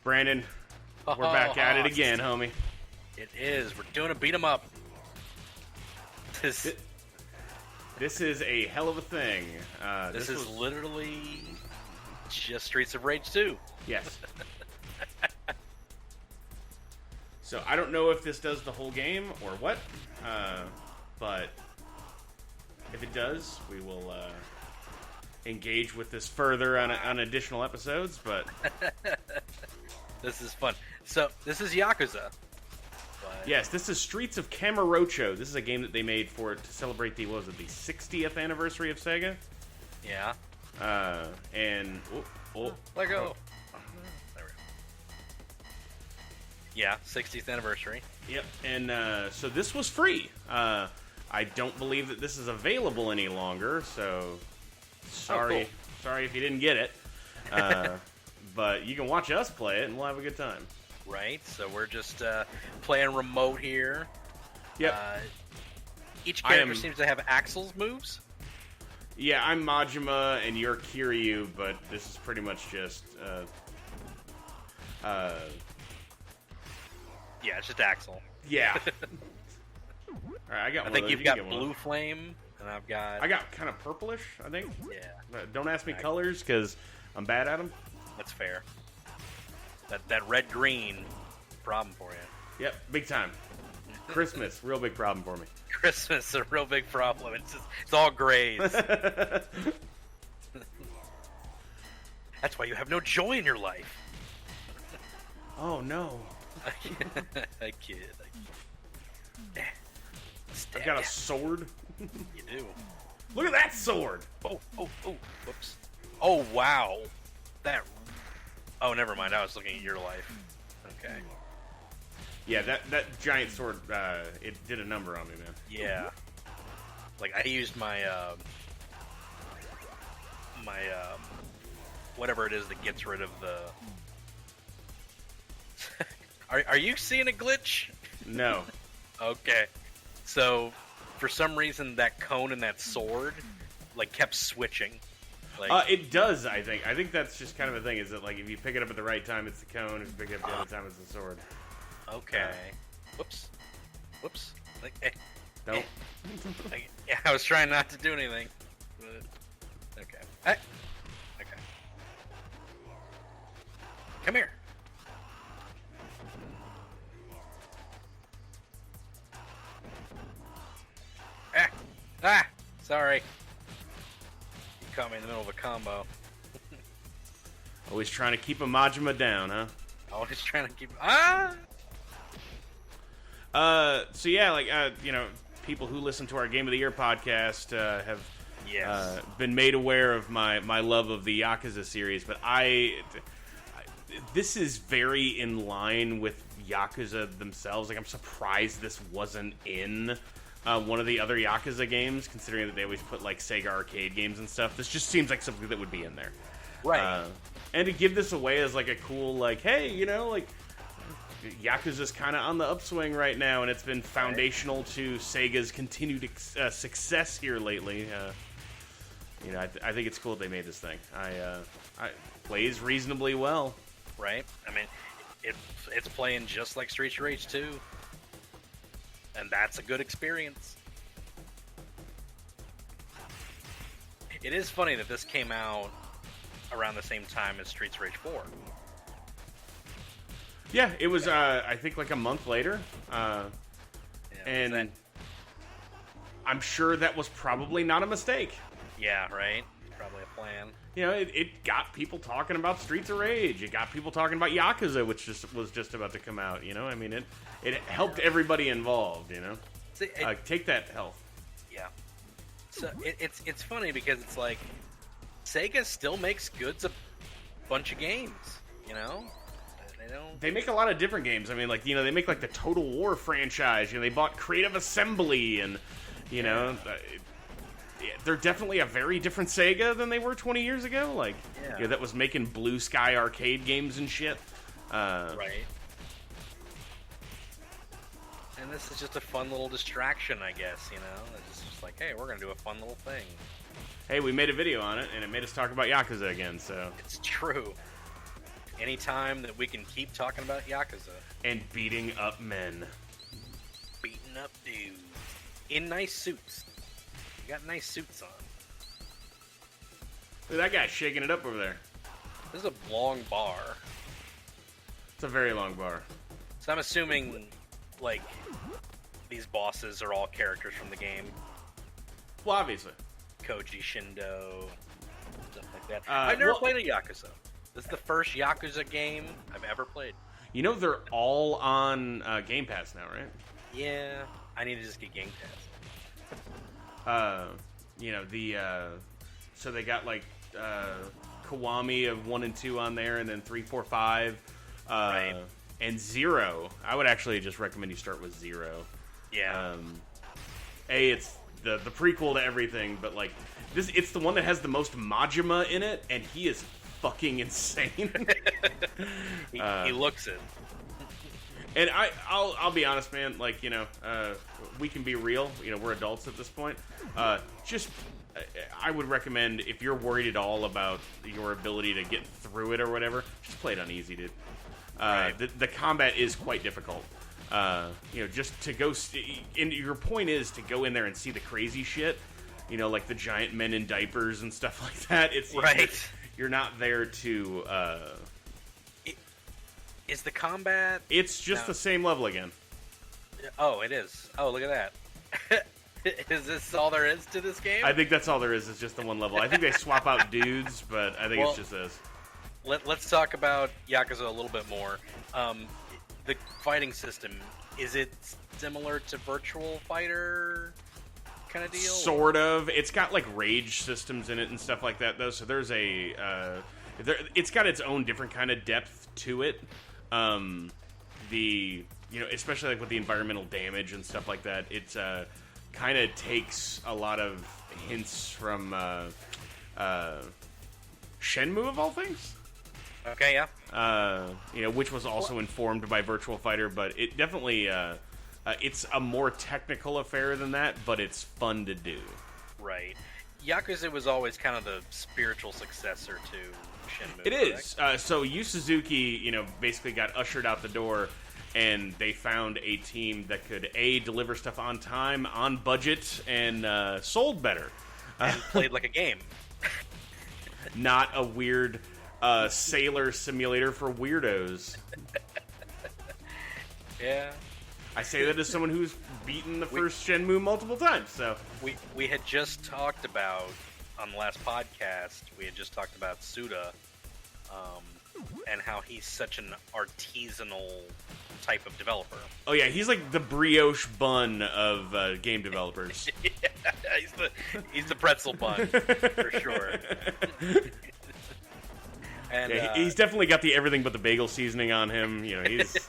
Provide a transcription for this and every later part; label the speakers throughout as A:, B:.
A: Brandon, we're back at it again, homie.
B: It is. We're doing a beat 'em up.
A: This is a hell of a thing.
B: This is literally just Streets of Rage 2.
A: Yes. So I don't know if this does the whole game or what, but if it does, we will engage with this further on additional episodes. But
B: this is fun. So this is Yakuza.
A: Yes, this is Streets of Kamurocho. This is a game that they made to celebrate the 60th anniversary of Sega.
B: Yeah.
A: And
B: let go. There we go. Yeah, 60th anniversary.
A: Yep. And so this was free. I don't believe that this is available any longer. So sorry, sorry if you didn't get it. But you can watch us play it, and we'll have a good time.
B: Right, so we're just playing remote here.
A: Yep.
B: Each character seems to have Axel's moves.
A: Yeah, I'm Majima and you're Kiryu, but this is pretty much just
B: yeah, it's just Axel.
A: Yeah. All right, I got.
B: I think you've got Blue Flame, and I got
A: kind of purplish, I think.
B: Yeah.
A: Don't ask me colors because I'm bad at them.
B: That's fair. That red-green problem for you.
A: Yep, big time. Christmas, real big problem for me.
B: Christmas, a real big problem. It's all grays. That's why you have no joy in your life.
A: Oh, no.
B: I kid.
A: I've got a sword.
B: You do.
A: Look at that sword.
B: Oh, whoops. Oh, wow. Oh, never mind. I was looking at your life. Okay.
A: Yeah, that giant sword, it did a number on me, man.
B: Yeah. Like, I used my whatever it is that gets rid of the... Are you seeing a glitch?
A: No.
B: Okay. So, for some reason, that cone and that sword, like, kept switching. Like,
A: it does, I think. I think that's just kind of a thing, is that, like, if you pick it up at the right time, it's the cone. If you pick it up the other time, it's the sword.
B: Okay. Whoops. Like,
A: Don't.
B: Yeah, I was trying not to do anything. But, okay. Okay. Come here. Sorry. You caught me in the middle of a combo.
A: Always trying to keep a Majima down, huh?
B: Always trying to keep...
A: So yeah, like, you know, people who listen to our Game of the Year podcast have been made aware of my love of the Yakuza series, but this is very in line with Yakuza themselves. Like, I'm surprised this wasn't in one of the other Yakuza games, considering that they always put, like, Sega arcade games and stuff. This just seems like something that would be in there.
B: Right.
A: And to give this away as, like, a cool, like, hey, you know, like, Yakuza's kind of on the upswing right now, and it's been foundational to Sega's continued success here lately. You know, I think it's cool that they made this thing. I plays reasonably well.
B: Right. I mean, it's playing just like Streets of Rage 2, and that's a good experience. It is funny that this came out around the same time as Streets of Rage 4.
A: Yeah, it was, I think, like a month later. And I'm sure that was probably not a mistake.
B: Yeah, right? Probably a plan.
A: You know, it got people talking about Streets of Rage. It got people talking about Yakuza, which was just about to come out, you know? I mean, it helped everybody involved, you know?
B: See,
A: take that health.
B: Yeah. So it's funny because it's like, Sega still makes goods a bunch of games, you know?
A: They make a lot of different games. I mean, like, you know, they make, like, the Total War franchise. You know, they bought Creative Assembly, and, you know, they're definitely a very different Sega than they were 20 years ago. Like, you know, that was making Blue Sky arcade games and shit.
B: Right. And this is just a fun little distraction, I guess, you know? It's just like, hey, we're going to do a fun little thing.
A: Hey, we made a video on it, and it made us talk about Yakuza again, so...
B: It's true. anytime that we can keep talking about Yakuza.
A: And beating up men.
B: Beating up dudes. In nice suits. You got nice suits on.
A: Look at that guy shaking it up over there.
B: This is a long bar.
A: It's a very long bar.
B: So I'm assuming, like, these bosses are all characters from the game.
A: Well, obviously.
B: Koji Shindo, stuff like that. I've never played a Yakuza. This is the first Yakuza game I've ever played.
A: You know they're all on Game Pass now, right?
B: Yeah, I need to just get Game Pass.
A: You know, so they got, like, Kiwami of 1 and 2 on there, and then 3, 4, 5.
B: Right.
A: And 0. I would actually just recommend you start with 0.
B: Yeah.
A: It's the prequel to everything, but like it's the one that has the most Majima in it, and he is fucking insane.
B: he looks it.
A: And I'll be honest, man. Like, you know, we can be real. You know, we're adults at this point. I would recommend, if you're worried at all about your ability to get through it or whatever, just play it on easy, dude.
B: Right.
A: The combat is quite difficult. You know, just to go, and your point is to go in there and see the crazy shit. You know, like the giant men in diapers and stuff like that. It's
B: right.
A: You're not there to.
B: Is the combat?
A: It's just the same level again.
B: Oh, it is. Oh, look at that. Is this all there is to this game?
A: I think that's all there is. It's just the one level. I think they swap out dudes, but I think it's just this.
B: Let's talk about Yakuza a little bit more. The fighting system, is it similar to Virtual Fighter kind of deal?
A: Sort of. It's got like rage systems in it and stuff like that, though. So there's it's got its own different kind of depth to it. You know, especially like with the environmental damage and stuff like that, it's kind of takes a lot of hints from Shenmue of all things.
B: Okay, yeah.
A: You know, which was also informed by Virtual Fighter, but it definitely it's a more technical affair than that, but it's fun to do.
B: Right. Yakuza was always kind of the spiritual successor to Shenmue.
A: It is. So Yu Suzuki, you know, basically got ushered out the door, and they found a team that could deliver stuff on time, on budget, and sold better,
B: and played like a game.
A: Not a weird sailor simulator for weirdos.
B: Yeah.
A: I say that as someone who's beaten the first Shenmue multiple times. So
B: we had just talked about, on the last podcast, we had just talked about Suda, and how he's such an artisanal type of developer.
A: Oh yeah, he's like the brioche bun of game developers.
B: Yeah, he's the pretzel bun for sure. And
A: yeah, he's definitely got the everything but the bagel seasoning on him. You know, he's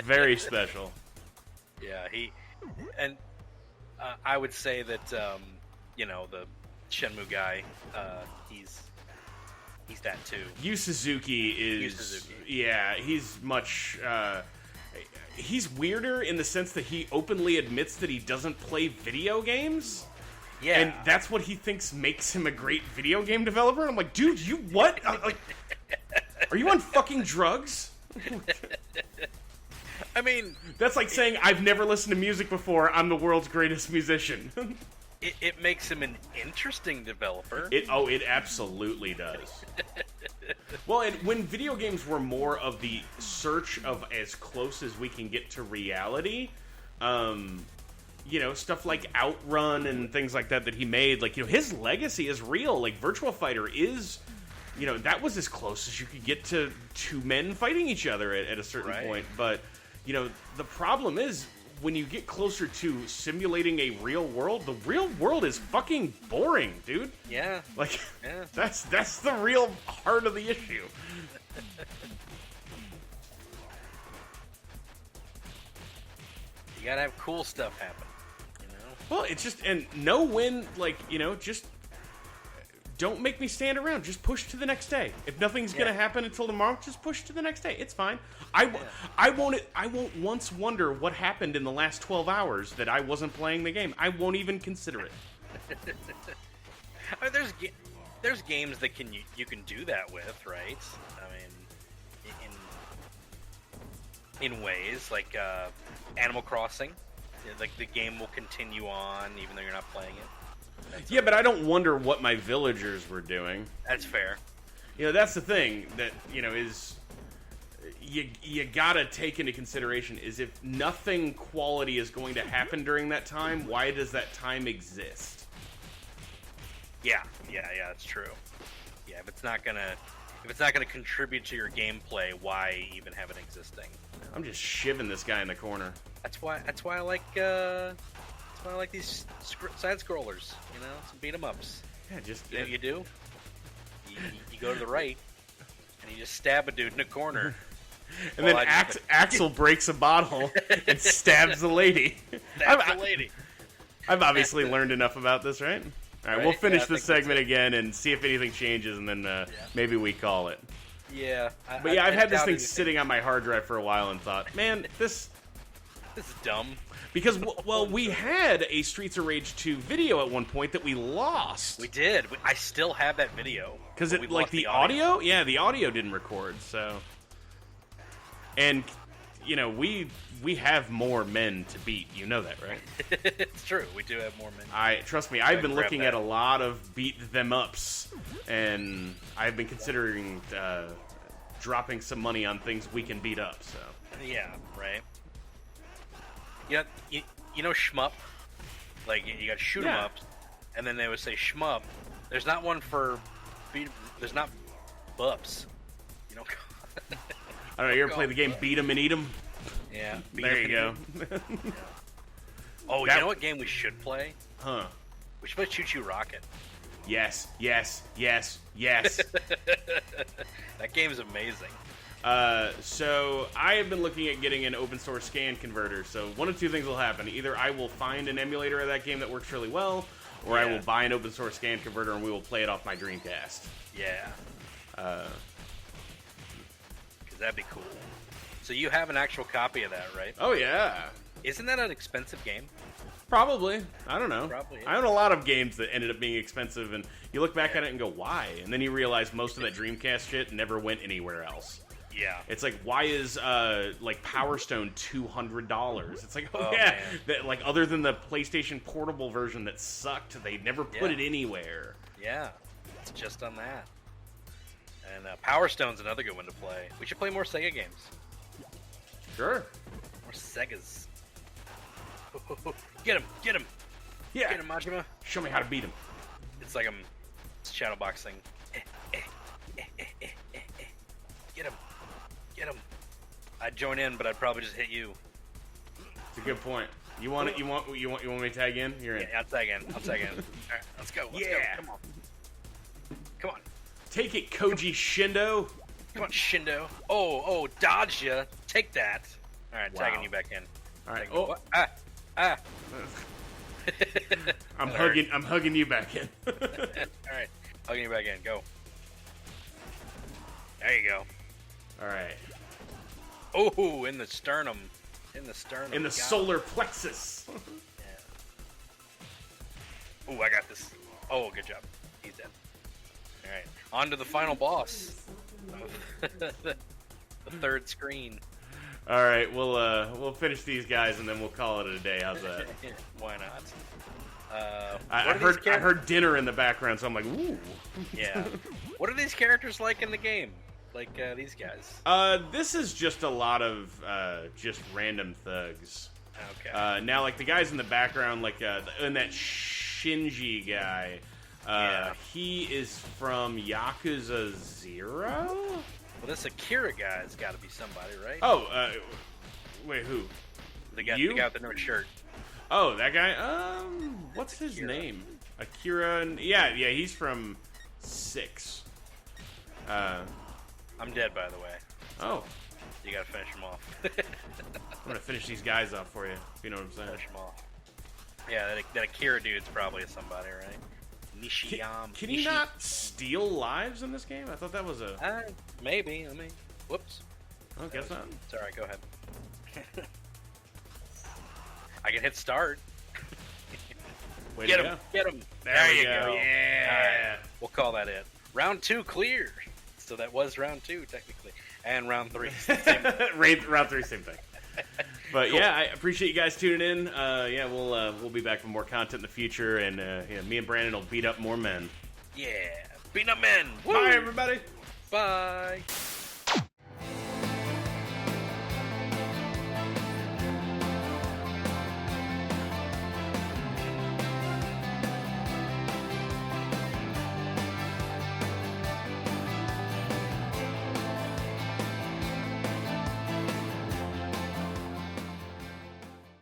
A: very special.
B: Yeah, I would say that you know, the Shenmue guy, he's that too.
A: Yu Suzuki is yeah, he's much he's weirder in the sense that he openly admits that he doesn't play video games.
B: Yeah,
A: and that's what he thinks makes him a great video game developer. And I'm like, dude, you what? Like, are you on fucking drugs?
B: I mean,
A: that's like saying I've never listened to music before. I'm the world's greatest musician.
B: It makes him an interesting developer.
A: It absolutely does. Well, and when video games were more of the search of as close as we can get to reality, you know, stuff like Outrun and things like that he made, like, you know, his legacy is real. Like, Virtual Fighter is, you know, that was as close as you could get to two men fighting each other at a certain point. But, you know, the problem is, when you get closer to simulating a real world, the real world is fucking boring, dude.
B: Yeah.
A: Like, that's the real heart of the issue.
B: You gotta have cool stuff happen, you know?
A: Well, it's just, and know when, like, you know, just don't make me stand around. Just push to the next day. If nothing's gonna happen until tomorrow, just push to the next day. It's fine. I won't once wonder what happened in the last 12 hours that I wasn't playing the game. I won't even consider it.
B: I mean, there's games that you can do that with, right? I mean, in ways like Animal Crossing. Like the game will continue on even though you're not playing it.
A: Yeah, but I don't wonder what my villagers were doing.
B: That's fair.
A: You know, that's the thing that, you know, is you gotta take into consideration is if nothing quality is going to happen during that time, why does that time exist?
B: Yeah, that's true. Yeah, if it's not gonna contribute to your gameplay, why even have it existing?
A: I'm just shivving this guy in the corner.
B: That's why I like these side scrollers. You know, some beat 'em ups.
A: Yeah, just
B: You know what you do? You go to the right, and you just stab a dude in a corner.
A: And then Axel breaks a bottle and stabs the lady. I've obviously learned enough about this, right? All right, we'll finish this segment again and see if anything changes, and then maybe we call it.
B: Yeah.
A: But yeah, I've had this thing sitting on my hard drive for a while and thought, man, this
B: is dumb.
A: Because, well, we had a Streets of Rage 2 video at one point that we lost.
B: We did. I still have that video.
A: Because like the audio? Yeah, the audio didn't record, so... And, you know, we have more men to beat. You know that, right?
B: It's true. We do have more men.
A: Trust me, I've been looking at a lot of beat them ups, and I've been considering dropping some money on things we can beat up. So
B: yeah, right. Yeah, you know shmup. Like you got shoot 'em ups, and then they would say shmup. There's not one for there's not bups. You know.
A: I don't know, you ever play the game Beat 'em and Eat 'em?
B: Yeah.
A: There you go.
B: Yeah. Oh, you know what game we should play?
A: Huh.
B: We should play Choo Choo Rocket.
A: Yes.
B: That game is amazing.
A: So I have been looking at getting an open source scan converter. So one of two things will happen. Either I will find an emulator of that game that works really well, or I will buy an open source scan converter and we will play it off my Dreamcast.
B: Yeah. That'd be cool. So you have an actual copy of that, right?
A: Oh, yeah.
B: Isn't that an expensive game?
A: Probably. I don't know.
B: Probably is.
A: I own a lot of games that ended up being expensive, and you look back at it and go, why? And then you realize most of that Dreamcast shit never went anywhere else.
B: Yeah.
A: It's like, why is, like, Power Stone $200? It's like,
B: man.
A: That, like, other than the PlayStation Portable version that sucked, they never put it anywhere.
B: Yeah. It's just on that. And Power Stone's another good one to play. We should play more Sega games.
A: Sure.
B: More Segas. Get him! Get him!
A: Yeah.
B: Get him, Majima.
A: Show me how to beat him.
B: It's like it's shadowboxing. Get him! Get him! I'd join in, but I'd probably just hit you.
A: It's a good point. You want it? You want me to tag in? You're in.
B: Yeah, I'll tag in. All right, let's go. Let's go. Come on. Come on.
A: Take it, Koji Shindo.
B: Come on, Shindo. Oh, dodge ya. Take that. All right, tagging you back in.
A: All right.
B: Oh.
A: I'm hugging you back in.
B: All right, hugging you back in. Go. There you go.
A: All right.
B: Oh, in the sternum. In the
A: solar plexus.
B: Yeah. I got this. Oh, good job. He's dead. All right, on to the final boss. The third screen.
A: All right, we'll finish these guys and then we'll call it a day. How's that?
B: Why not?
A: I heard dinner in the background, so I'm like, ooh.
B: Yeah. What are these characters like in the game? Like these guys?
A: This is just a lot of just random thugs.
B: Okay.
A: Now, like the guys in the background, like and that Shinji guy. He is from Yakuza 0?
B: Well, this Akira guy's got to be somebody, right?
A: Oh, wait, who?
B: The guy with the no shirt.
A: Oh, that guy? What's his name? Akira? Yeah, he's from 6.
B: I'm dead, by the way.
A: Oh.
B: You gotta finish him off.
A: I'm gonna finish these guys off for you, if you know what I'm saying.
B: Finish him off. Yeah, that Akira dude's probably somebody, right?
A: Can you not steal lives in this game? I thought that was a...
B: maybe. Whoops.
A: Oh, guess not.
B: It's alright, go ahead. I can hit start. Get him! There you go. Yeah! Right. We'll call that it. Round 2 clear. So that was round 2, technically. And round 3.
A: Round 3, same thing. But cool. Yeah, I appreciate you guys tuning in. Yeah, we'll be back with more content in the future, and me and Brandon will beat up more men.
B: Yeah, beat up men. Woo!
A: Bye, everybody.
B: Bye.